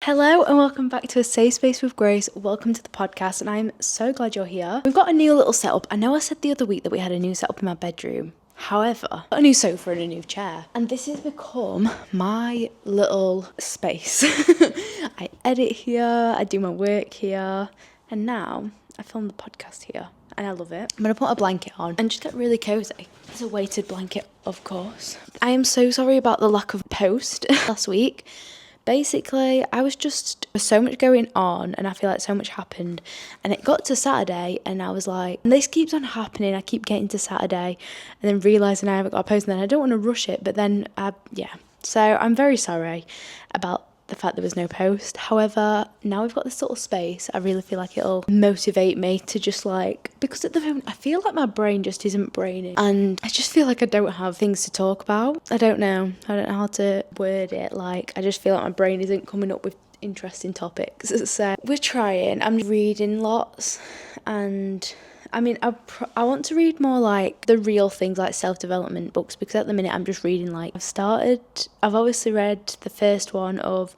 Hello and welcome back to A Safe Space with Grace. Welcome to the podcast and I'm so glad you're here. We've got a new little setup. I know I said the other week that we had a new setup in my bedroom. However, I've got a new sofa and a new chair. And this has become my little space. I edit here, I do my work here, and now I film the podcast here. And I love it. I'm going to put a blanket on and just get really cozy. It's a weighted blanket, of course. I am so sorry about the lack of post last week. Basically, there's so much going on and I feel like so much happened. And it got to Saturday and I was like, this keeps on happening. I keep getting to Saturday and then realising I haven't got a post and then I don't want to rush it. But then, So I'm very sorry about the fact there was no post. However, now we've got this little space, I really feel like it'll motivate me to just because at the moment I feel like my brain just isn't braining and I just feel like I don't have things to talk about. I don't know how to word it. I just feel like my brain isn't coming up with interesting topics. So we're trying. I'm reading lots and I want to read more the real things like self-development books because at the minute I'm just reading I've obviously read the first one of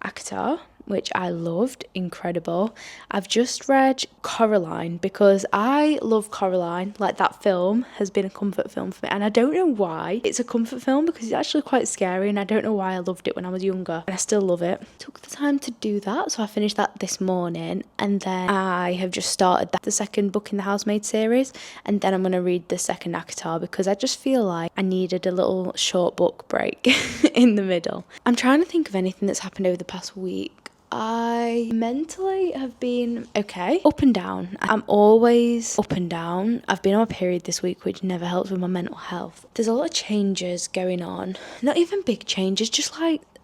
ACOTAR, which I loved, incredible. I've just read Coraline because I love Coraline. That film has been a comfort film for me and I don't know why it's a comfort film because it's actually quite scary and I don't know why I loved it when I was younger and I still love it. Took the time to do that, so I finished that this morning and then I have just started the second book in the Housemaid series and then I'm going to read the second ACOTAR because I just feel like I needed a little short book break in the middle. I'm trying to think of anything that's happened over the past week. I mentally have been okay, up and down. I'm always up and down. I've been on a period this week which never helps with my mental health. There's a lot of changes going on, not even big changes, just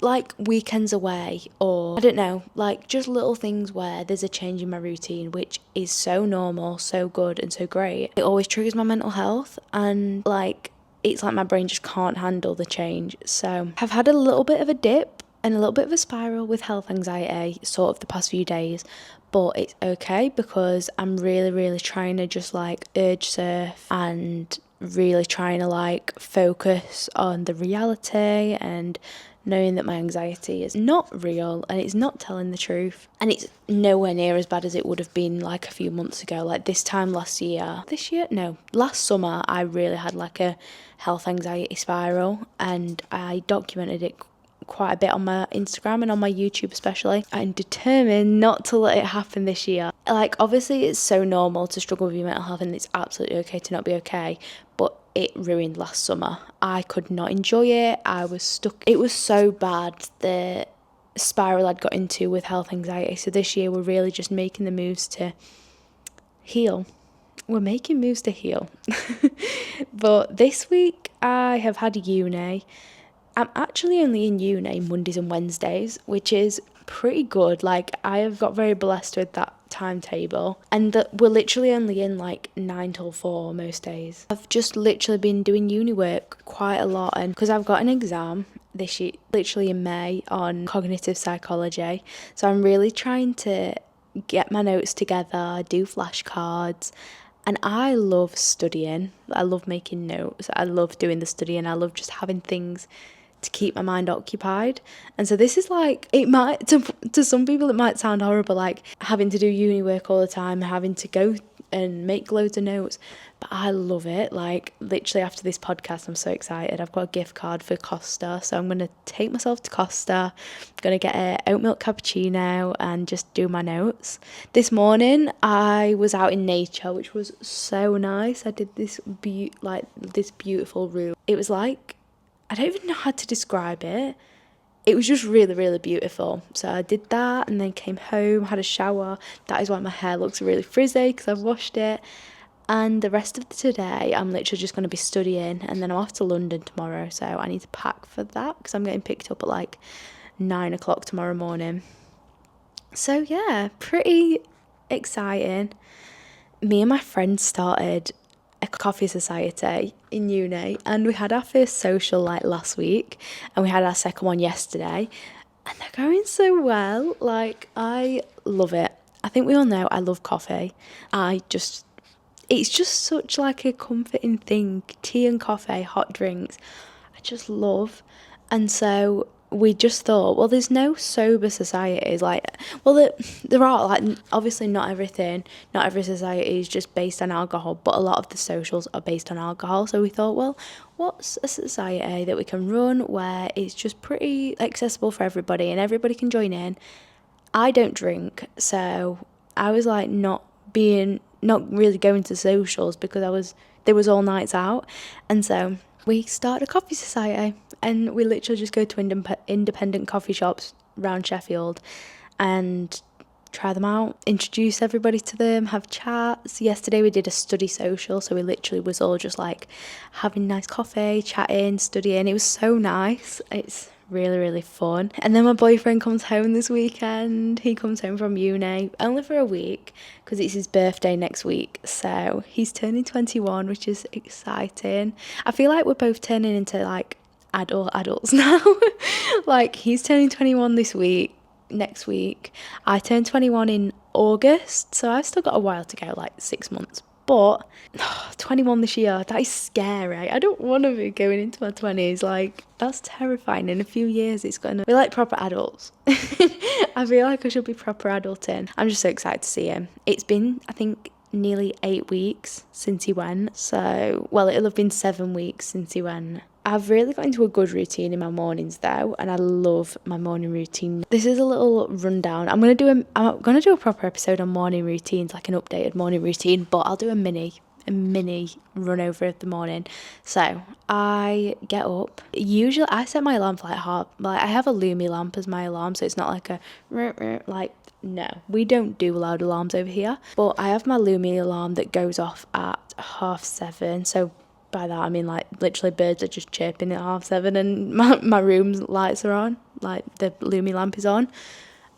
like weekends away or I don't know, just little things where there's a change in my routine which is so normal, so good and so great. It always triggers my mental health and it's like my brain just can't handle the change. So I've had a little bit of a dip and a little bit of a spiral with health anxiety sort of the past few days, but it's okay because I'm really trying to just urge surf and really trying to focus on the reality and knowing that my anxiety is not real and it's not telling the truth and it's nowhere near as bad as it would have been a few months ago. Last summer I really had a health anxiety spiral and I documented it quite a bit on my Instagram and on my YouTube especially. I'm determined not to let it happen this year. Obviously it's so normal to struggle with your mental health and it's absolutely okay to not be okay, but it ruined last summer. I could not enjoy it. I was stuck. It was so bad, the spiral I'd got into with health anxiety. So this year we're really just making the moves to heal. We're making moves to heal. But this week I have had uni. I'm actually only in uni Mondays and Wednesdays, which is pretty good. I have got very blessed with that timetable and that we're literally only in 9 till 4 most days. I've just literally been doing uni work quite a lot and because I've got an exam this year, literally in May, on cognitive psychology. So I'm really trying to get my notes together, do flashcards. And I love studying. I love making notes. I love doing the studying. I love just having things to keep my mind occupied. And so this is it might, to some people it might sound horrible, having to do uni work all the time, having to go and make loads of notes, but I love it. Literally after this podcast I'm so excited. I've got a gift card for Costa, so I'm going to take myself to Costa. I'm going to get an oat milk cappuccino and just do my notes. This morning I was out in nature, which was so nice. I did this beautiful route. It was I don't even know how to describe it. It was just really beautiful. So I did that and then came home, had a shower. That is why my hair looks really frizzy because I've washed it. And the rest of today I'm literally just going to be studying and then I'm off to London tomorrow. So I need to pack for that because I'm getting picked up at 9 o'clock tomorrow morning. So yeah, pretty exciting. Me and my friends started a coffee society in uni and we had our first social last week and we had our second one yesterday and they're going so well. I love it. I think we all know I love coffee. It's just such a comforting thing. Tea and coffee, hot drinks, I just love. And so we just thought, well, there's no sober societies. Like, well, there are, like, obviously not every society is just based on alcohol, but a lot of the socials are based on alcohol. So we thought, well, what's a society that we can run where it's just pretty accessible for everybody and everybody can join in? I don't drink, so I was like not really going to socials because there was all nights out, and so we started a coffee society, and we literally just go to independent coffee shops around Sheffield and try them out, introduce everybody to them, have chats. Yesterday we did a study social, so we literally was all just like having nice coffee, chatting, studying. It was so nice. It's really, really fun. And then my boyfriend comes home this weekend. He comes home from uni only for a week because it's his birthday next week, so he's turning 21, which is exciting. I feel like we're both turning into like adults now. Like, he's turning 21 next week. I turned 21 in August, so I've still got a while to go, like 6 months. But 21 this year, that is scary. I don't want to be going into my 20s. Like, that's terrifying. In a few years, it's going to be like proper adults. I feel like I should be proper adulting. I'm just so excited to see him. It's been, I think, nearly 8 weeks since he went. So, well, it'll have been 7 weeks since he went. I've really got into a good routine in my mornings though, and I love my morning routine. This is a little rundown. I'm gonna do a proper episode on morning routines, like an updated morning routine, but I'll do a mini run over of the morning. So I get up. Usually I set my alarm for I have a Lumi lamp as my alarm, so it's not like a like. No, we don't do loud alarms over here, but I have my Lumi alarm that goes off at 7:30. So by that I mean like literally birds are just chirping at 7:30 and my room's lights are on, like the Lumi lamp is on,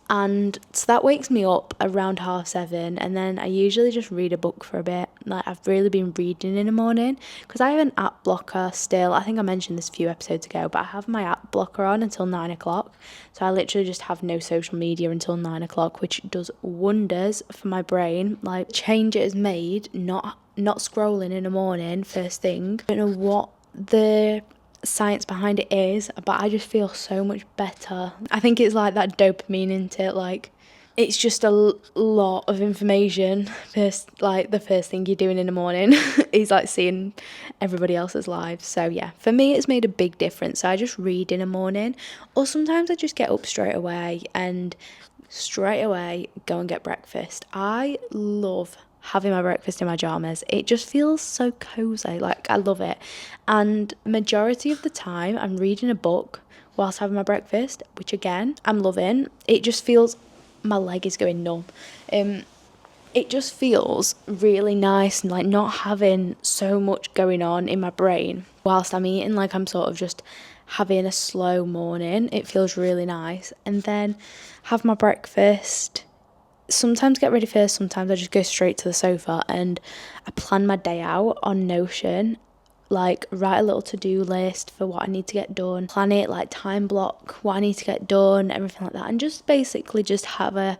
and so that wakes me up around 7:30, and then I usually just read a book for a bit. Like, I've really been reading in the morning because I have an app blocker still. I think I mentioned this a few episodes ago, but I have my app blocker on until 9 o'clock, so I literally just have no social media until 9 o'clock, which does wonders for my brain. Like, change it has made not scrolling in the morning first thing. I don't know what the science behind it is, but I just feel so much better. I think it's like that dopamine into it. Like, it's just a lot of information. The first thing you're doing in the morning is like seeing everybody else's lives. So yeah, for me it's made a big difference. So I just read in the morning, or sometimes I just get up straight away go and get breakfast. I love having my breakfast in my pajamas. It just feels so cozy. Like, I love it. And majority of the time I'm reading a book whilst having my breakfast, which again I'm loving. It just feels, my leg is going numb. It just feels really nice, and like not having so much going on in my brain whilst I'm eating. Like, I'm sort of just having a slow morning. It feels really nice. And then have my breakfast, sometimes get ready first, sometimes I just go straight to the sofa and I plan my day out on Notion. Like, write a little to-do list for what I need to get done, plan it, like time block what I need to get done, everything like that, and just basically just have a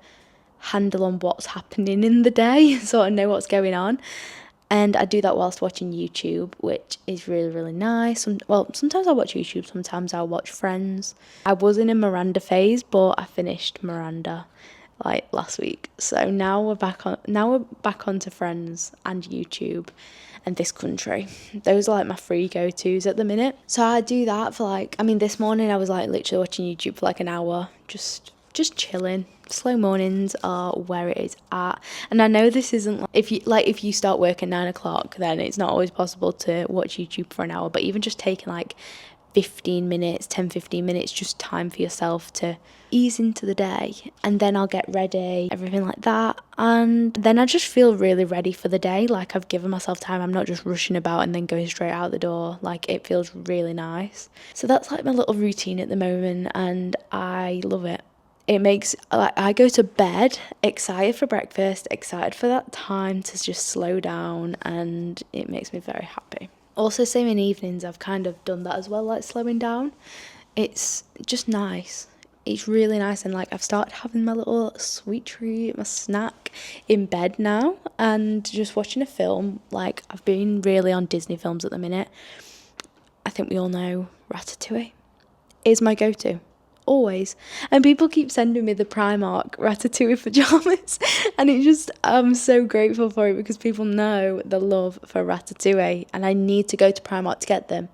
handle on what's happening in the day, sort of know what's going on. And I do that whilst watching YouTube, which is really, really nice. Sometimes I watch YouTube, sometimes I'll watch Friends. I was in a Miranda phase, but I finished Miranda like last week. So now we're back onto Friends and YouTube and This Country. Those are like my free go-tos at the minute. So I do that for this morning I was like literally watching YouTube for like an hour, just chilling. Slow mornings are where it is at. And I know this isn't if you start work at 9 o'clock, then it's not always possible to watch YouTube for an hour, but even just taking like 15 minutes, just time for yourself to ease into the day. And then I'll get ready, everything like that. And then I just feel really ready for the day. Like, I've given myself time. I'm not just rushing about and then going straight out the door. Like, it feels really nice. So that's like my little routine at the moment, and I love it. It makes, I go to bed excited for breakfast, excited for that time to just slow down, and it makes me very happy. Also, same in evenings, I've kind of done that as well, like slowing down. It's just nice. It's really nice, and like I've started having my little sweet treat, my snack in bed now, and just watching a film. Like, I've been really on Disney films at the minute. I think we all know Ratatouille is my go-to. always. And people keep sending me the Primark Ratatouille pyjamas, and I'm so grateful for it because people know the love for Ratatouille, and I need to go to Primark to get them.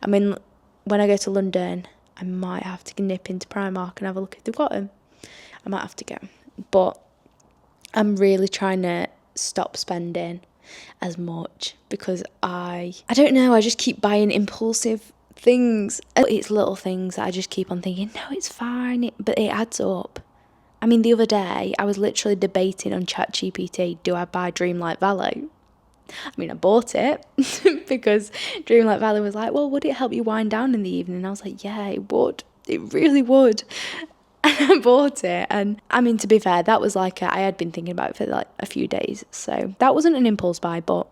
I mean, when I go to London, I might have to nip into Primark and have a look if they've got them. I might have to go, but I'm really trying to stop spending as much because I don't know, I just keep buying impulsive things. It's little things that I just keep on thinking, no, it's fine, but it adds up. I mean, the other day, I was literally debating on ChatGPT, do I buy Dreamlight Valley? I mean, I bought it because Dreamlight Valley was like, well, would it help you wind down in the evening? And I was like, yeah, it would. It really would. And I bought it. And I mean, to be fair, that was like, I had been thinking about it for like a few days. So that wasn't an impulse buy, but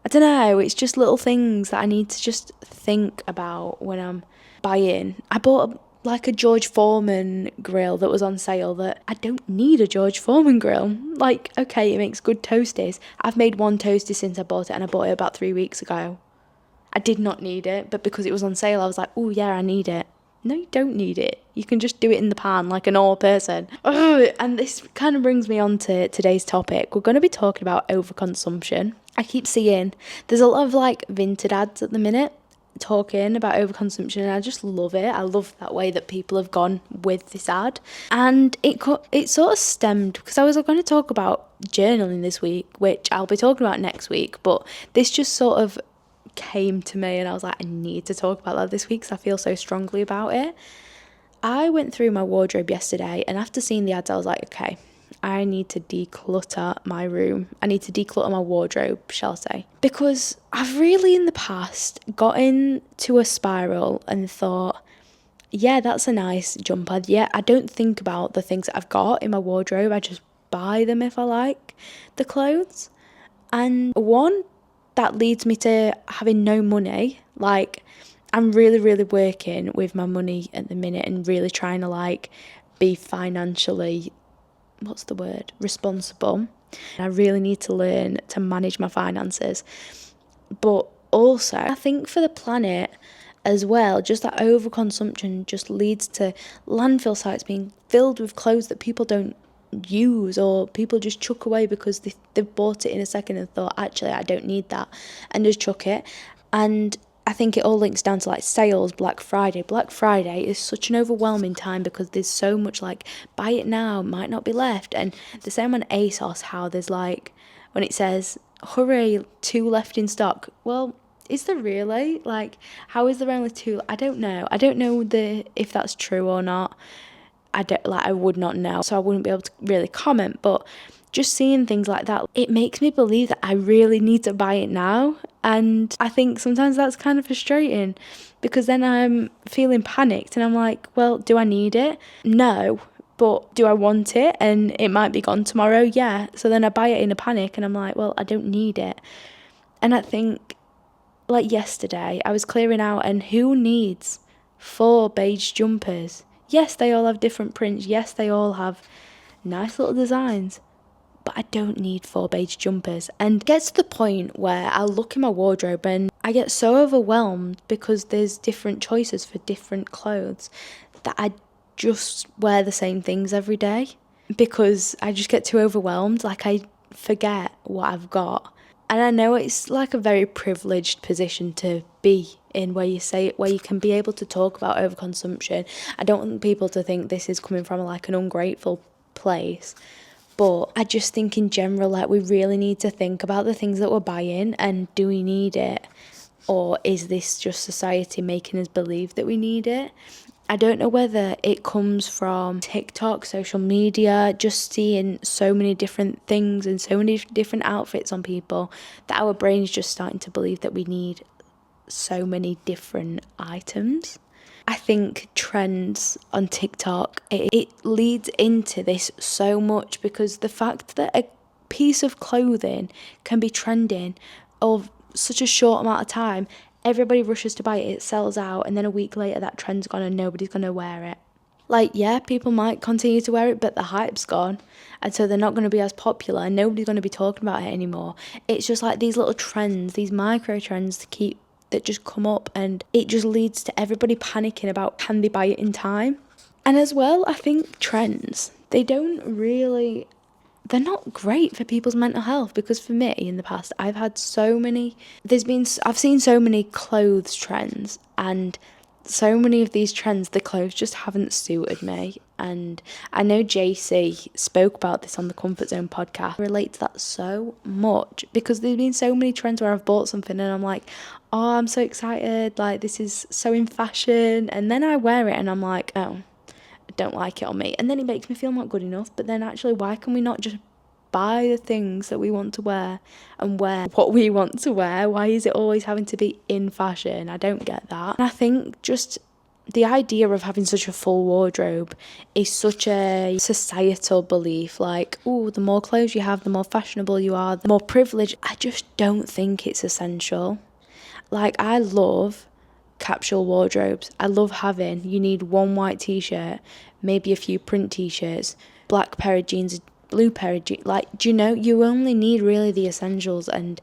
I don't know. It's just little things that I need to just think about when I'm buying. I bought like a George Foreman grill that was on sale that I don't need a George Foreman grill. Like, okay, it makes good toasties. I've made one toasty since I bought it, and I bought it about 3 weeks ago. I did not need it, but because it was on sale, I was like, oh yeah, I need it. No, you don't need it. You can just do it in the pan like a normal person. Ugh. And this kind of brings me on to today's topic. We're going to be talking about overconsumption. I keep seeing there's a lot of like Vinted ads at the minute talking about overconsumption, and I just love it. I love that way that people have gone with this ad, and it sort of stemmed because I was going to talk about journaling this week, which I'll be talking about next week, but this just sort of came to me and I was like, I need to talk about that this week because I feel so strongly about it. I went through my wardrobe yesterday, and after seeing the ads, I was like, okay, I need to declutter my room. I need to declutter my wardrobe, shall I say. Because I've really in the past got into a spiral and thought, yeah, that's a nice jumper. Yeah, I don't think about the things that I've got in my wardrobe. I just buy them if I like the clothes. And one, that leads me to having no money. Like, I'm really, really working with my money at the minute and really trying to like be financially, what's the word, responsible. I really need to learn to manage my finances. But also, I think for the planet as well, just that overconsumption just leads to landfill sites being filled with clothes that people don't use, or people just chuck away because they've bought it in a second and thought, actually, I don't need that, and just chuck it. And I think it all links down to like sales. Black Friday is such an overwhelming time because there's so much like buy it now, might not be left. And the same on ASOS, how there's like when it says hurry, 2 left in stock. Well, is there really? Like, how is there only 2? I don't know if that's true or not. I would not know, so I wouldn't be able to really comment, but just seeing things like that, it makes me believe that I really need to buy it now. And I think sometimes that's kind of frustrating because then I'm feeling panicked and I'm like, well, do I need it? No. But do I want it? And it might be gone tomorrow. Yeah. So then I buy it in a panic and I'm like, well, I don't need it. And I think like yesterday I was clearing out, and who needs 4 beige jumpers? Yes, they all have different prints. Yes, they all have nice little designs. But I don't need 4 beige jumpers. And it gets to the point where I look in my wardrobe and I get so overwhelmed because there's different choices for different clothes that I just wear the same things every day because I just get too overwhelmed. Like, I forget what I've got. And I know it's like a very privileged position to be in, where you can be able to talk about overconsumption. I don't want people to think this is coming from like an ungrateful place. But I just think in general, like, we really need to think about the things that we're buying, and do we need it? Or is this just society making us believe that we need it? I don't know whether it comes from TikTok, social media, just seeing so many different things and so many different outfits on people that our brain's just starting to believe that we need so many different items. I think trends on TikTok, it leads into this so much because the fact that a piece of clothing can be trending of such a short amount of time, everybody rushes to buy it, it sells out, and then a week later that trend's gone and nobody's going to wear it. Like, yeah, people might continue to wear it, but the hype's gone, and so they're not going to be as popular and nobody's going to be talking about it anymore. It's just like these little trends, these micro trends that just come up, and it just leads to everybody panicking about, can they buy it in time? And as well, I think trends, they're not great for people's mental health, because for me in the past, I've seen so many clothes trends, and so many of these trends, the clothes just haven't suited me. And I know JC spoke about this on the Comfort Zone podcast. I relate to that so much, because there's been so many trends where I've bought something and I'm like, oh, I'm so excited, like this is so in fashion, and then I wear it and I'm like, oh, I don't like it on me, and then it makes me feel not good enough. But then actually, why can we not just buy the things that we want to wear and wear what we want to wear? Why is it always having to be in fashion? I don't get that. And I think just the idea of having such a full wardrobe is such a societal belief, like, oh, the more clothes you have, the more fashionable you are, the more privileged. I just don't think it's essential. Like, I love capsule wardrobes. I love having, you need one white t-shirt, maybe a few print t-shirts, black pair of jeans, blue pair of jeans. Like, do you know, you only need really the essentials, and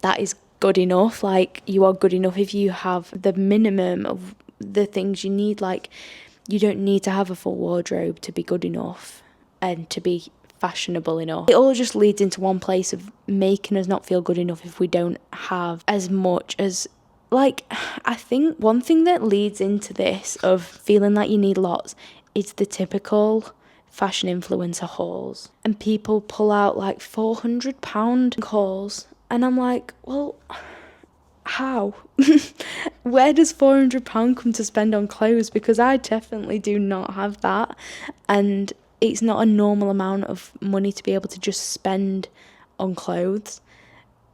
that is good enough. Like, you are good enough if you have the minimum of the things you need. Like, you don't need to have a full wardrobe to be good enough and to be fashionable enough. It all just leads into one place of making us not feel good enough if we don't have as much as, like, I think one thing that leads into this of feeling like you need lots is the typical fashion influencer hauls, and people pull out like £400 hauls, and I'm like, well, how? Where does £400 come to spend on clothes? Because I definitely do not have that, and it's not a normal amount of money to be able to just spend on clothes.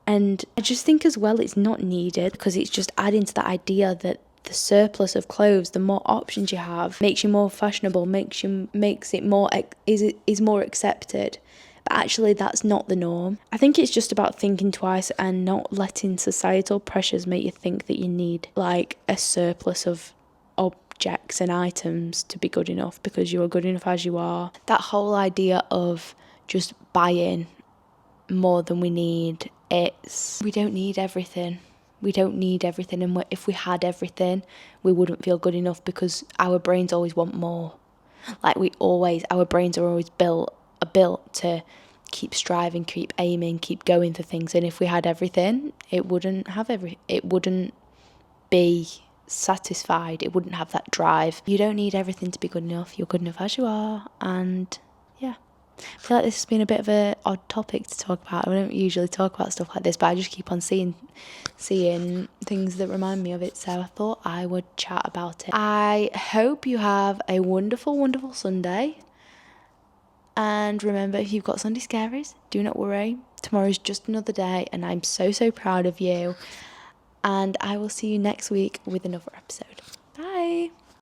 And I just think as well it's not needed, because it's just adding to the idea that the surplus of clothes, the more options you have, makes you more fashionable, makes it more is more accepted. But actually that's not the norm. I think it's just about thinking twice and not letting societal pressures make you think that you need like a surplus of objects and items to be good enough, because you are good enough as you are. That whole idea of just buying more than we need, we don't need everything. And if we had everything, we wouldn't feel good enough, because our brains always want more. Like, our brains are always built to keep striving, keep aiming, keep going for things. And if we had everything, it wouldn't be satisfied. It wouldn't have that drive. You don't need everything to be good enough. You're good enough as you are. And yeah, I feel like this has been a bit of an odd topic to talk about. I don't usually talk about stuff like this, but I just keep on seeing things that remind me of it, so I thought I would chat about it. I hope you have a wonderful, wonderful Sunday. And remember, if you've got Sunday scaries, do not worry. Tomorrow's just another day, and I'm so, so proud of you. And I will see you next week with another episode. Bye.